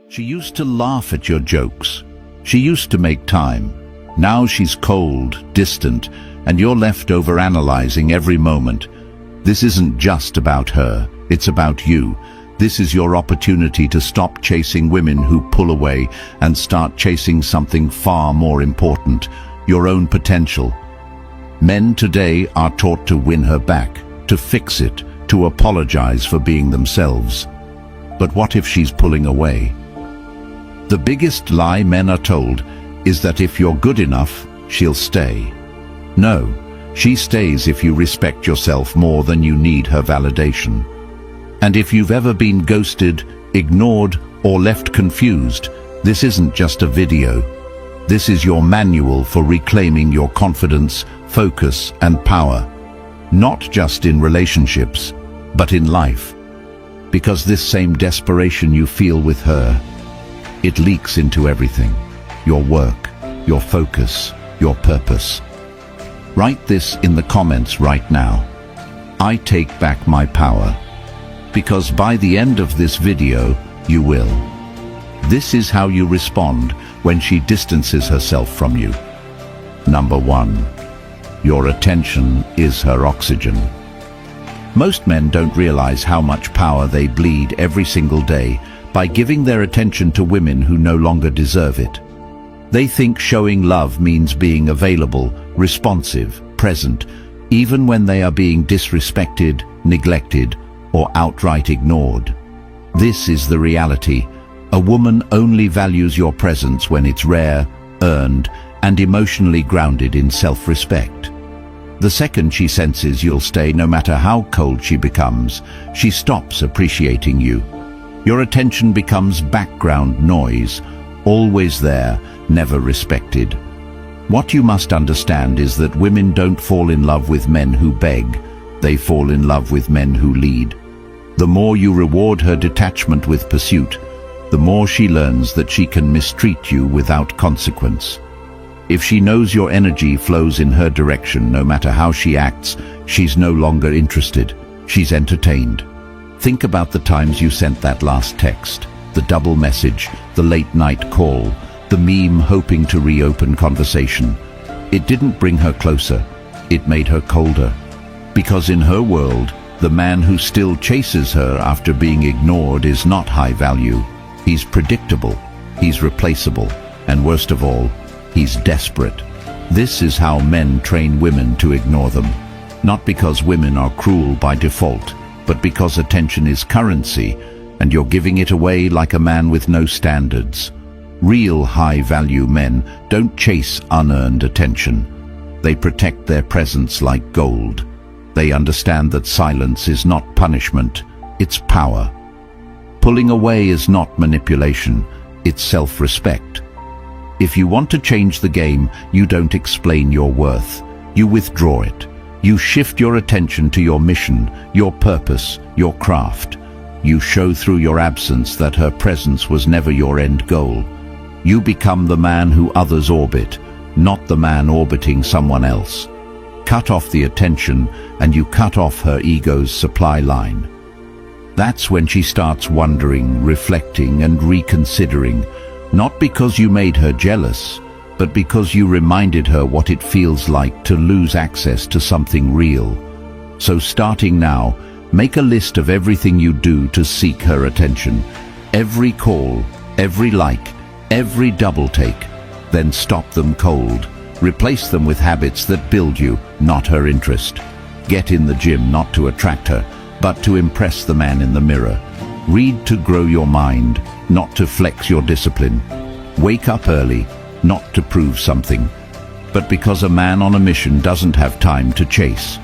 She used to laugh at your jokes. She used to make time. Now she's cold, distant, and you're left overanalyzing every moment. This isn't just about her, it's about you. This is your opportunity to stop chasing women who pull away and start chasing something far more important, your own potential. Men today are taught to win her back, to fix it, to apologize for being themselves. But what if she's pulling away? The biggest lie men are told is that if you're good enough, she'll stay. No, she stays if you respect yourself more than you need her validation. And if you've ever been ghosted, ignored, or left confused, this isn't just a video. This is your manual for reclaiming your confidence, focus, and power. Not just in relationships, but in life. Because this same desperation you feel with her, it leaks into everything. Your work, your focus, your purpose. Write this in the comments right now. I take back my power. Because by the end of this video, you will. This is how you respond when she distances herself from you. Number 1. Your attention is her oxygen. Most men don't realize how much power they bleed every single day by giving their attention to women who no longer deserve it. They think showing love means being available, responsive, present, even when they are being disrespected, neglected, or outright ignored. This is the reality. A woman only values your presence when it's rare, earned, and emotionally grounded in self-respect. The second she senses you'll stay no matter how cold she becomes, she stops appreciating you. Your attention becomes background noise, always there, never respected. What you must understand is that women don't fall in love with men who beg, they fall in love with men who lead. The more you reward her detachment with pursuit, the more she learns that she can mistreat you without consequence. If she knows your energy flows in her direction no matter how she acts, she's no longer interested, she's entertained. Think about the times you sent that last text, the double message, the late night call, the meme hoping to reopen conversation. It didn't bring her closer, it made her colder. Because in her world, the man who still chases her after being ignored is not high value. He's predictable, he's replaceable, and worst of all, he's desperate. This is how men train women to ignore them. Not because women are cruel by default, but because attention is currency, and you're giving it away like a man with no standards. Real high-value men don't chase unearned attention. They protect their presence like gold. They understand that silence is not punishment, it's power. Pulling away is not manipulation, it's self-respect. If you want to change the game, you don't explain your worth. You withdraw it. You shift your attention to your mission, your purpose, your craft. You show through your absence that her presence was never your end goal. You become the man who others orbit, not the man orbiting someone else. Cut off the attention, and you cut off her ego's supply line. That's when she starts wondering, reflecting, and reconsidering, not because you made her jealous, but because you reminded her what it feels like to lose access to something real. So starting now, make a list of everything you do to seek her attention. Every call, every like, every double take. Then stop them cold. Replace them with habits that build you, not her interest. Get in the gym not to attract her, but to impress the man in the mirror. Read to grow your mind, not to flex your discipline. Wake up early, not to prove something, but because a man on a mission doesn't have time to chase.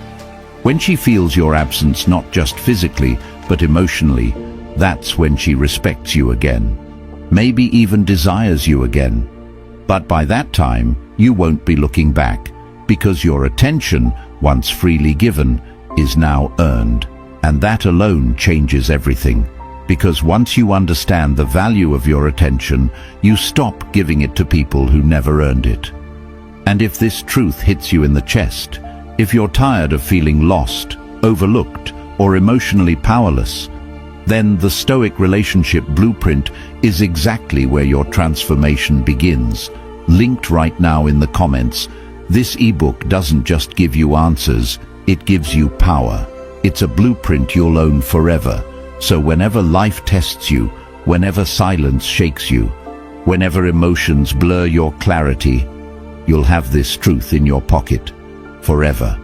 When she feels your absence not just physically, but emotionally, that's when she respects you again. Maybe even desires you again. But by that time, you won't be looking back, because your attention, once freely given, is now earned. And that alone changes everything. Because once you understand the value of your attention, you stop giving it to people who never earned it. And if this truth hits you in the chest, if you're tired of feeling lost, overlooked, or emotionally powerless, then the Stoic relationship blueprint is exactly where your transformation begins. Linked right now in the comments. This ebook doesn't just give you answers, it gives you power. It's a blueprint you'll own forever. So whenever life tests you, whenever silence shakes you, whenever emotions blur your clarity, you'll have this truth in your pocket forever.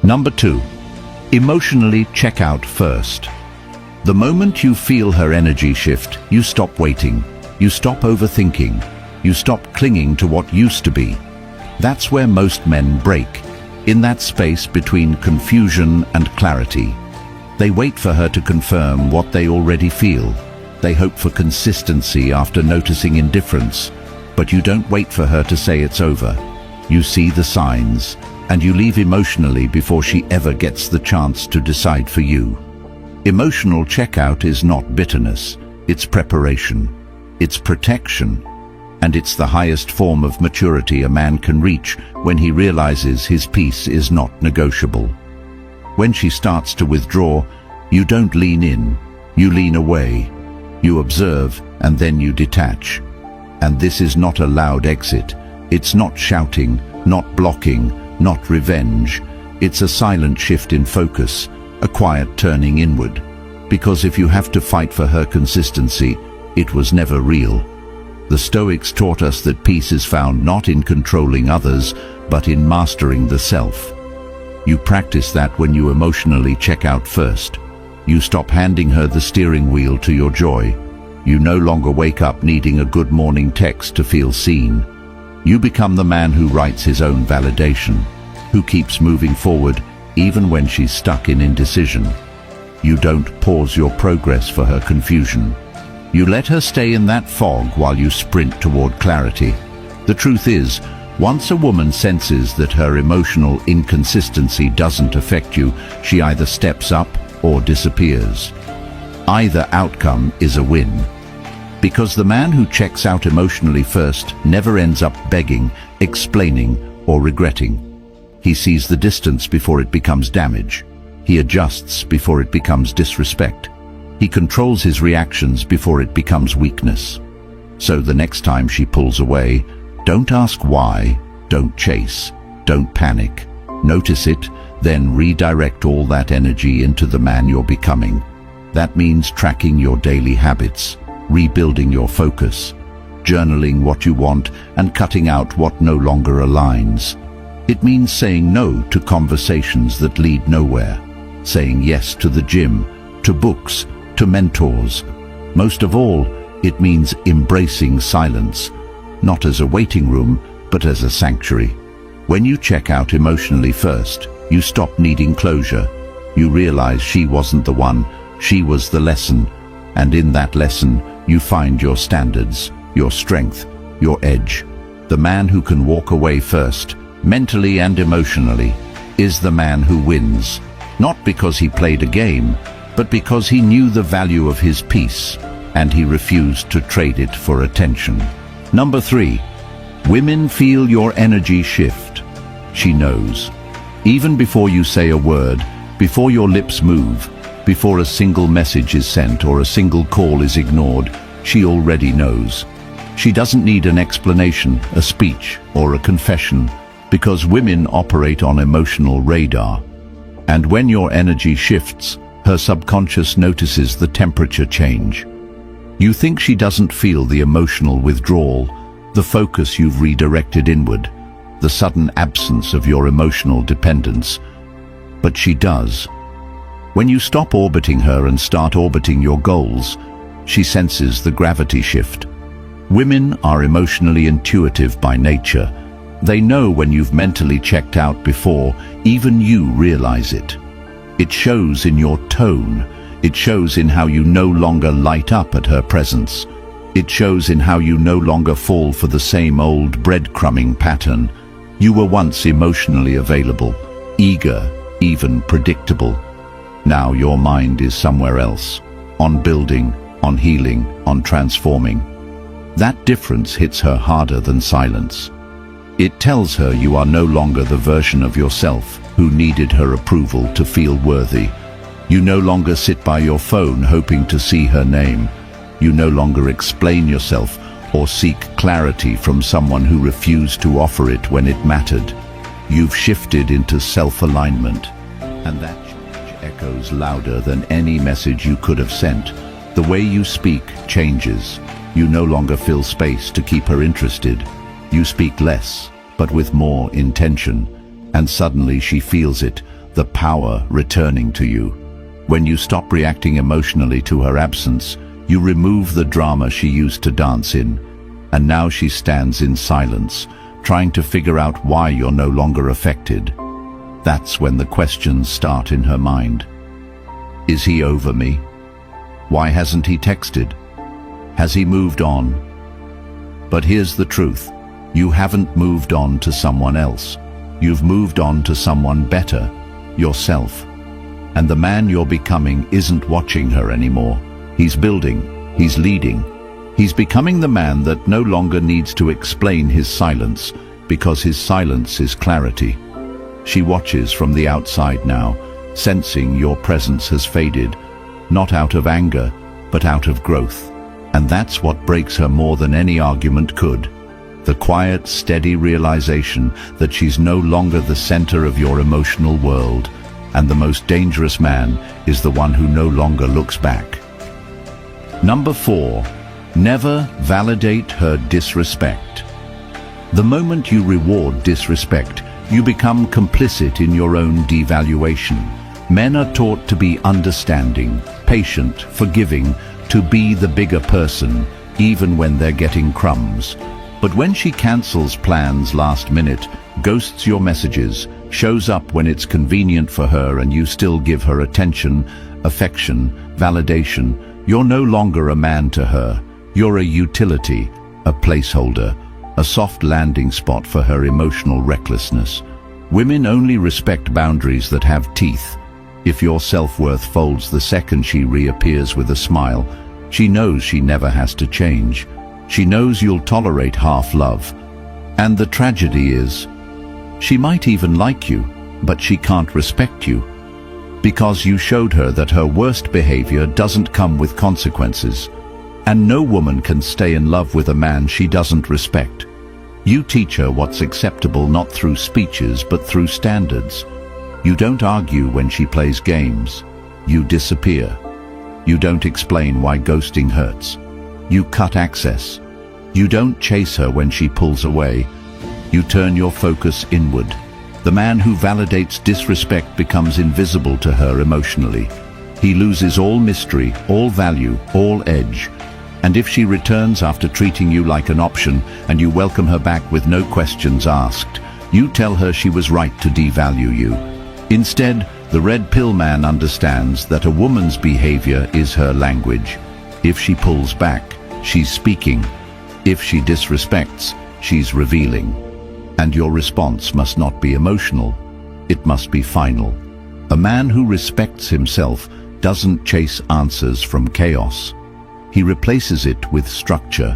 Number 2. Emotionally check out first. The moment you feel her energy shift, you stop waiting, you stop overthinking, you stop clinging to what used to be. That's where most men break, in that space between confusion and clarity. They wait for her to confirm what they already feel. They hope for consistency after noticing indifference, but you don't wait for her to say it's over. You see the signs, and you leave emotionally before she ever gets the chance to decide for you. Emotional checkout is not bitterness, it's preparation, it's protection, and it's the highest form of maturity a man can reach when he realizes his peace is not negotiable. When she starts to withdraw, you don't lean in, you lean away. You observe and then you detach. And this is not a loud exit. It's not shouting, not blocking, not revenge. It's a silent shift in focus, a quiet turning inward. Because if you have to fight for her consistency, it was never real. The Stoics taught us that peace is found not in controlling others, but in mastering the self. You practice that when you emotionally check out first. You stop handing her the steering wheel to your joy. You no longer wake up needing a good morning text to feel seen. You become the man who writes his own validation, who keeps moving forward even when she's stuck in indecision. You don't pause your progress for her confusion. You let her stay in that fog while you sprint toward clarity. The truth is, once a woman senses that her emotional inconsistency doesn't affect you, she either steps up or disappears. Either outcome is a win. Because the man who checks out emotionally first never ends up begging, explaining, or regretting. He sees the distance before it becomes damage. He adjusts before it becomes disrespect. He controls his reactions before it becomes weakness. So the next time she pulls away, don't ask why, don't chase, don't panic. Notice it, then redirect all that energy into the man you're becoming. That means tracking your daily habits, rebuilding your focus, journaling what you want and cutting out what no longer aligns. It means saying no to conversations that lead nowhere, saying yes to the gym, to books, to mentors. Most of all, it means embracing silence, not as a waiting room, but as a sanctuary. When you check out emotionally first, you stop needing closure. You realize she wasn't the one, she was the lesson, and in that lesson, you find your standards, your strength, your edge. The man who can walk away first, mentally and emotionally, is the man who wins, not because he played a game, but because he knew the value of his peace, and he refused to trade it for attention. Number 3, women feel your energy shift. She knows. Even before you say a word, before your lips move, before a single message is sent or a single call is ignored, she already knows. She doesn't need an explanation, a speech, or a confession, because women operate on emotional radar. And when your energy shifts, her subconscious notices the temperature change. You think she doesn't feel the emotional withdrawal, the focus you've redirected inward, the sudden absence of your emotional dependence. But she does. When you stop orbiting her and start orbiting your goals, she senses the gravity shift. Women are emotionally intuitive by nature. They know when you've mentally checked out before even you realize it. It shows in your tone. It shows in how you no longer light up at her presence. It shows in how you no longer fall for the same old breadcrumbing pattern. You were once emotionally available, eager, even predictable. Now your mind is somewhere else, on building, on healing, on transforming. That difference hits her harder than silence. It tells her you are no longer the version of yourself who needed her approval to feel worthy. You no longer sit by your phone hoping to see her name. You no longer explain yourself or seek clarity from someone who refused to offer it when it mattered. You've shifted into self-alignment, and that change echoes louder than any message you could have sent. The way you speak changes. You no longer fill space to keep her interested. You speak less, but with more intention, and suddenly she feels it, the power returning to you. When you stop reacting emotionally to her absence, you remove the drama she used to dance in, and now she stands in silence, trying to figure out why you're no longer affected. That's when the questions start in her mind. Is he over me? Why hasn't he texted? Has he moved on? But here's the truth. You haven't moved on to someone else. You've moved on to someone better, yourself. And the man you're becoming isn't watching her anymore. He's building, he's leading. He's becoming the man that no longer needs to explain his silence, because his silence is clarity. She watches from the outside now, sensing your presence has faded, not out of anger, but out of growth. And that's what breaks her more than any argument could. The quiet, steady realization that she's no longer the center of your emotional world, and the most dangerous man is the one who no longer looks back. Number 4. Never validate her disrespect. The moment you reward disrespect, you become complicit in your own devaluation. Men are taught to be understanding, patient, forgiving, to be the bigger person, even when they're getting crumbs. But when she cancels plans last minute, ghosts your messages, shows up when it's convenient for her and you still give her attention, affection, validation, you're no longer a man to her. You're a utility, a placeholder, a soft landing spot for her emotional recklessness. Women only respect boundaries that have teeth. If your self-worth folds the second she reappears with a smile, she knows she never has to change. She knows you'll tolerate half-love. And the tragedy is, she might even like you, but she can't respect you, because you showed her that her worst behavior doesn't come with consequences. And no woman can stay in love with a man she doesn't respect. You teach her what's acceptable not through speeches but through standards. You don't argue when she plays games. You disappear. You don't explain why ghosting hurts. You cut access. You don't chase her when she pulls away. You turn your focus inward. The man who validates disrespect becomes invisible to her emotionally. He loses all mystery, all value, all edge. And if she returns after treating you like an option and you welcome her back with no questions asked, you tell her she was right to devalue you. Instead, the red pill man understands that a woman's behavior is her language. If she pulls back, she's speaking. If she disrespects, she's revealing. And your response must not be emotional. It must be final. A man who respects himself doesn't chase answers from chaos. He replaces it with structure.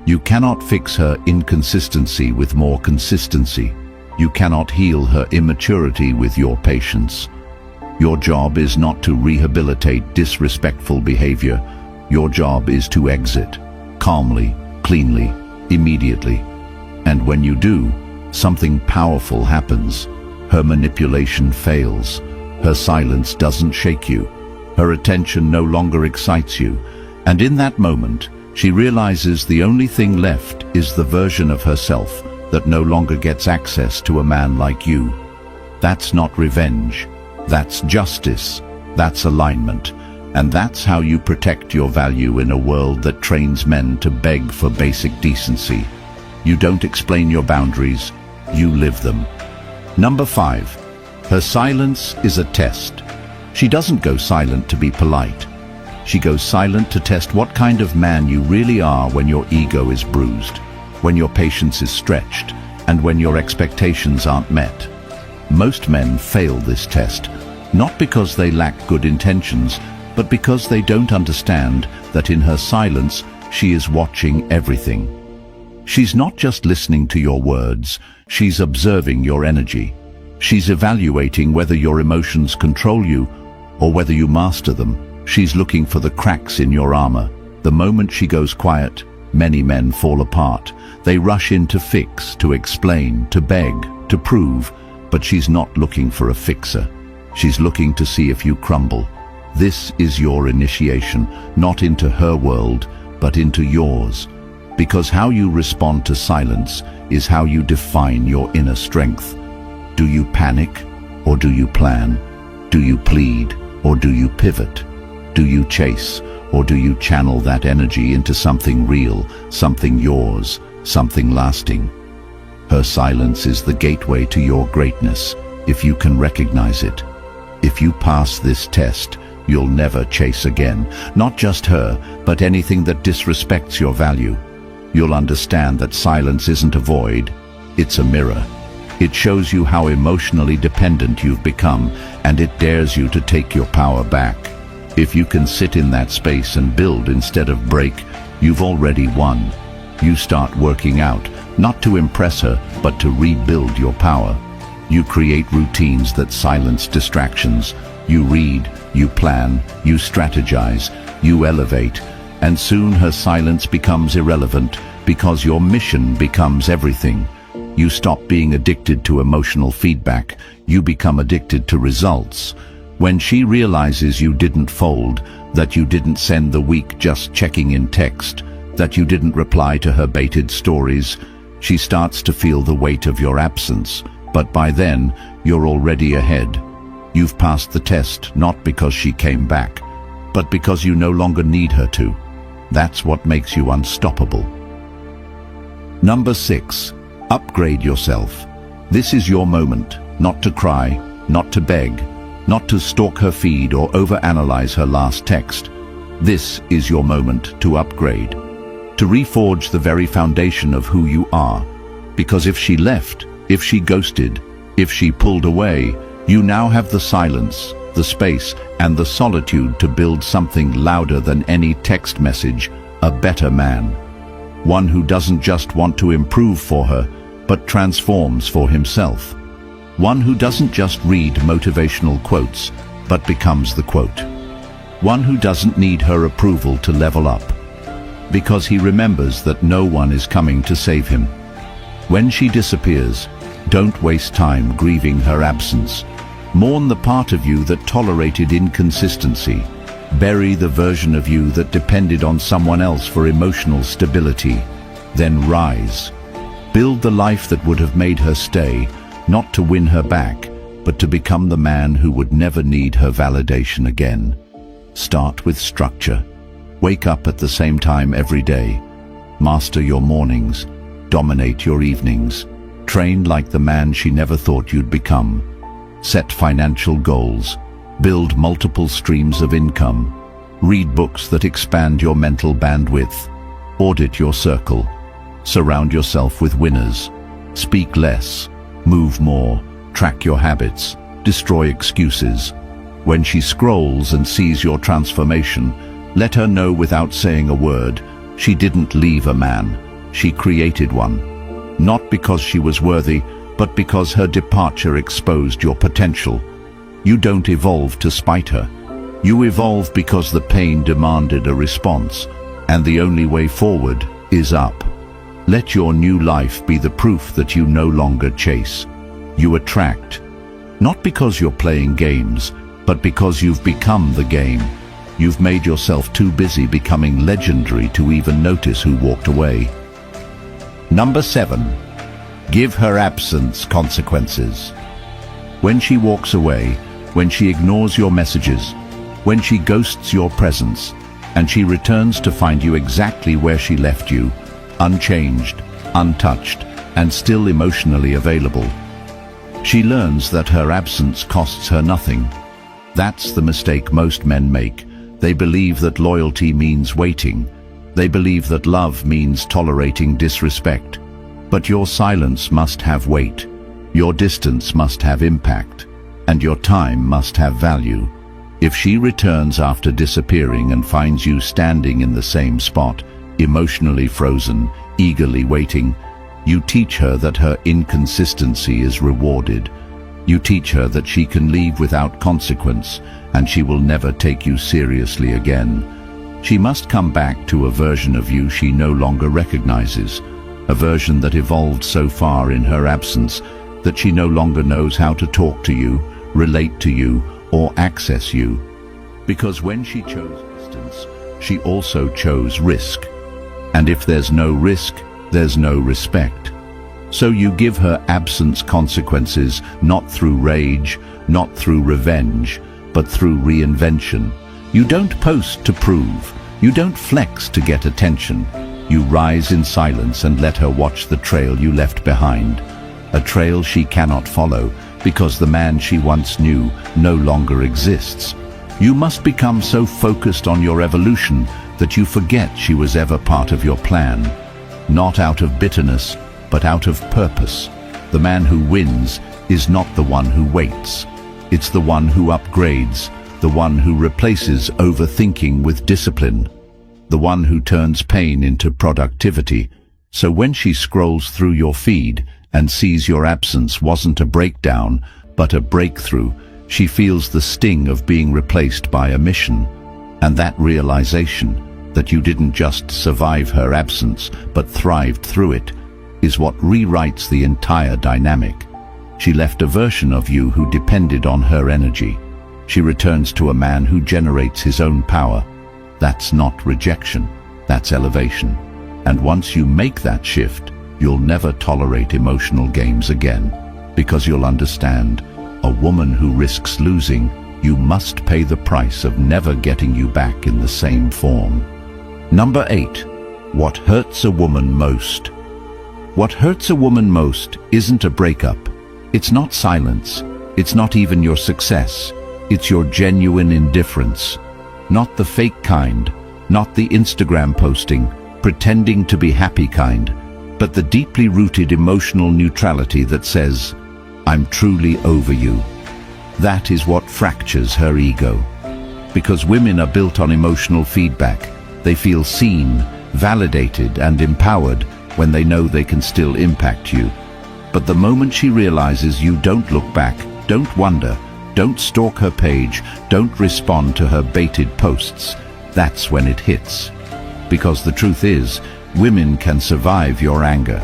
You cannot fix her inconsistency with more consistency. You cannot heal her immaturity with your patience. Your job is not to rehabilitate disrespectful behavior. Your job is to exit, calmly, cleanly, immediately. And when you do, something powerful happens. Her manipulation fails. Her silence doesn't shake you. Her attention no longer excites you. And in that moment, she realizes the only thing left is the version of herself that no longer gets access to a man like you. That's not revenge. That's justice. That's alignment. And that's how you protect your value in a world that trains men to beg for basic decency. You don't explain your boundaries, you live them. Number 5. Her silence is a test. She doesn't go silent to be polite. She goes silent to test what kind of man you really are when your ego is bruised, when your patience is stretched, and when your expectations aren't met. Most men fail this test, not because they lack good intentions, but because they don't understand that in her silence, she is watching everything. She's not just listening to your words, she's observing your energy. She's evaluating whether your emotions control you or whether you master them, she's looking for the cracks in your armor. The moment she goes quiet, many men fall apart. They rush in to fix, to explain, to beg, to prove, but she's not looking for a fixer. She's looking to see if you crumble. This is your initiation, not into her world, but into yours. Because how you respond to silence is how you define your inner strength. Do you panic, or do you plan? Do you plead, or do you pivot? Do you chase, or do you channel that energy into something real, something yours, something lasting? Her silence is the gateway to your greatness, if you can recognize it. If you pass this test, you'll never chase again. Not just her, but anything that disrespects your value. You'll understand that silence isn't a void, it's a mirror. It shows you how emotionally dependent you've become, and it dares you to take your power back. If you can sit in that space and build instead of break, you've already won. You start working out, not to impress her, but to rebuild your power. You create routines that silence distractions. You read, you plan, you strategize, you elevate, and soon her silence becomes irrelevant because your mission becomes everything. You stop being addicted to emotional feedback. You become addicted to results. When she realizes you didn't fold, that you didn't send the week just checking in text, that you didn't reply to her baited stories, she starts to feel the weight of your absence. But by then, you're already ahead. You've passed the test not because she came back, but because you no longer need her to. That's what makes you unstoppable. Number 6. Upgrade yourself. This is your moment, not to cry, not to beg, not to stalk her feed or overanalyze her last text. This is your moment to upgrade, to reforge the very foundation of who you are. Because if she left, if she ghosted, if she pulled away, you now have the silence, the space, and the solitude to build something louder than any text message, a better man. One who doesn't just want to improve for her, but transforms for himself. One who doesn't just read motivational quotes, but becomes the quote. One who doesn't need her approval to level up, because he remembers that no one is coming to save him. When she disappears, don't waste time grieving her absence. Mourn the part of you that tolerated inconsistency. Bury the version of you that depended on someone else for emotional stability. Then rise. Build the life that would have made her stay, not to win her back, but to become the man who would never need her validation again. Start with structure. Wake up at the same time every day. Master your mornings. Dominate your evenings. Train like the man she never thought you'd become. Set financial goals. Build multiple streams of income. Read books that expand your mental bandwidth. Audit your circle. Surround yourself with winners. Speak less. Move more. Track your habits. Destroy excuses. When she scrolls and sees your transformation, let her know without saying a word, she didn't leave a man. She created one. Not because she was worthy, but because her departure exposed your potential. You don't evolve to spite her. You evolve because the pain demanded a response, and the only way forward is up. Let your new life be the proof that you no longer chase. You attract. Not because you're playing games, but because you've become the game. You've made yourself too busy becoming legendary to even notice who walked away. Number 7. Give her absence consequences. When she walks away, when she ignores your messages, when she ghosts your presence, and she returns to find you exactly where she left you, unchanged, untouched, and still emotionally available, she learns that her absence costs her nothing. That's the mistake most men make. They believe that loyalty means waiting. They believe that love means tolerating disrespect. But your silence must have weight. Your distance must have impact. And your time must have value. If she returns after disappearing and finds you standing in the same spot, emotionally frozen, eagerly waiting, you teach her that her inconsistency is rewarded. You teach her that she can leave without consequence, and she will never take you seriously again. She must come back to a version of you she no longer recognizes, a version that evolved so far in her absence that she no longer knows how to talk to you, relate to you, or access you. Because when she chose distance, she also chose risk. And if there's no risk, there's no respect. So you give her absence consequences, not through rage, not through revenge, but through reinvention. You don't post to prove. You don't flex to get attention. You rise in silence and let her watch the trail you left behind. A trail she cannot follow because the man she once knew no longer exists. You must become so focused on your evolution that you forget she was ever part of your plan. Not out of bitterness, but out of purpose. The man who wins is not the one who waits. It's the one who upgrades, the one who replaces overthinking with discipline, the one who turns pain into productivity. So when she scrolls through your feed and sees your absence wasn't a breakdown, but a breakthrough, she feels the sting of being replaced by a mission. And that realization, that you didn't just survive her absence, but thrived through it, is what rewrites the entire dynamic. She left a version of you who depended on her energy. She returns to a man who generates his own power. That's not rejection, that's elevation. And once you make that shift, you'll never tolerate emotional games again, because you'll understand, a woman who risks losing, you must pay the price of never getting you back in the same form. Number 8. What hurts a woman most? What hurts a woman most isn't a breakup. It's not silence. It's not even your success. It's your genuine indifference. Not the fake kind, not the Instagram posting, pretending to be happy kind, but the deeply rooted emotional neutrality that says, I'm truly over you. That is what fractures her ego. Because women are built on emotional feedback. They feel seen, validated, and empowered when they know they can still impact you. But the moment she realizes you don't look back, don't wonder, don't stalk her page, don't respond to her baited posts, that's when it hits. Because the truth is, women can survive your anger.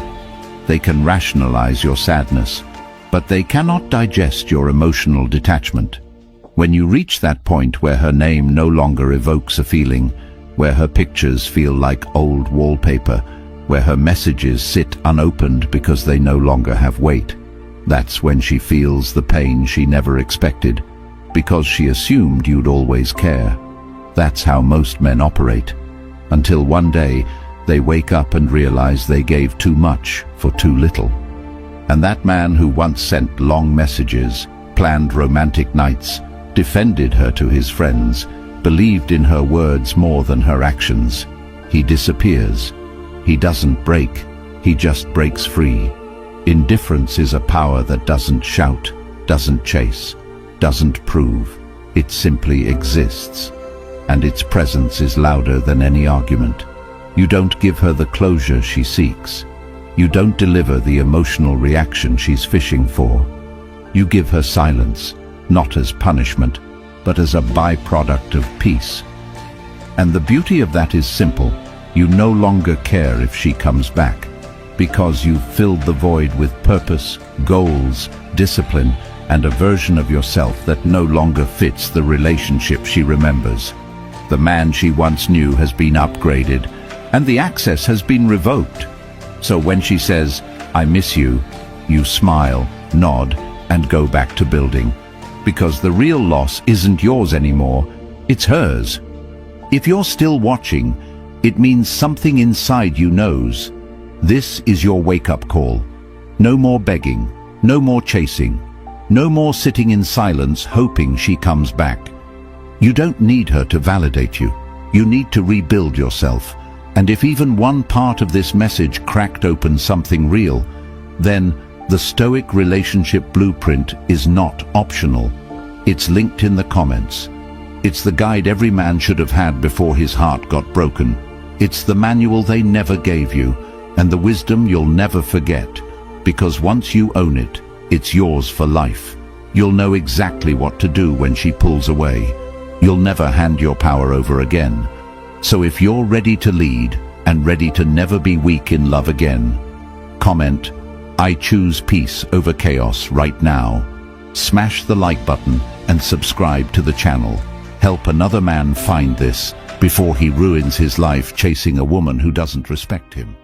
They can rationalize your sadness, but they cannot digest your emotional detachment. When you reach that point where her name no longer evokes a feeling, where her pictures feel like old wallpaper, where her messages sit unopened because they no longer have weight, that's when she feels the pain she never expected, because she assumed you'd always care. That's how most men operate, until one day they wake up and realize they gave too much for too little. And that man who once sent long messages, planned romantic nights, defended her to his friends, believed in her words more than her actions, he disappears. He doesn't break, he just breaks free. Indifference is a power that doesn't shout, doesn't chase, doesn't prove. It simply exists, and its presence is louder than any argument. You don't give her the closure she seeks. You don't deliver the emotional reaction she's fishing for. You give her silence, not as punishment, but as a byproduct of peace. And the beauty of that is simple. You no longer care if she comes back, because you've filled the void with purpose, goals, discipline, and a version of yourself that no longer fits the relationship she remembers. The man she once knew has been upgraded, and the access has been revoked. So when she says, I miss you, you smile, nod, and go back to building. Because the real loss isn't yours anymore, it's hers. If you're still watching, it means something inside you knows. This is your wake-up call. No more begging, no more chasing, no more sitting in silence hoping she comes back. You don't need her to validate you. You need to rebuild yourself. And if even one part of this message cracked open something real, then the Stoic relationship blueprint is not optional. It's linked in the comments. It's the guide every man should have had before his heart got broken. It's the manual they never gave you, and the wisdom you'll never forget, because once you own it, it's yours for life. You'll know exactly what to do when she pulls away. You'll never hand your power over again. So if you're ready to lead and ready to never be weak in love again, comment, "I choose peace over chaos" right now. Smash the like button and subscribe to the channel. Help another man find this before he ruins his life chasing a woman who doesn't respect him.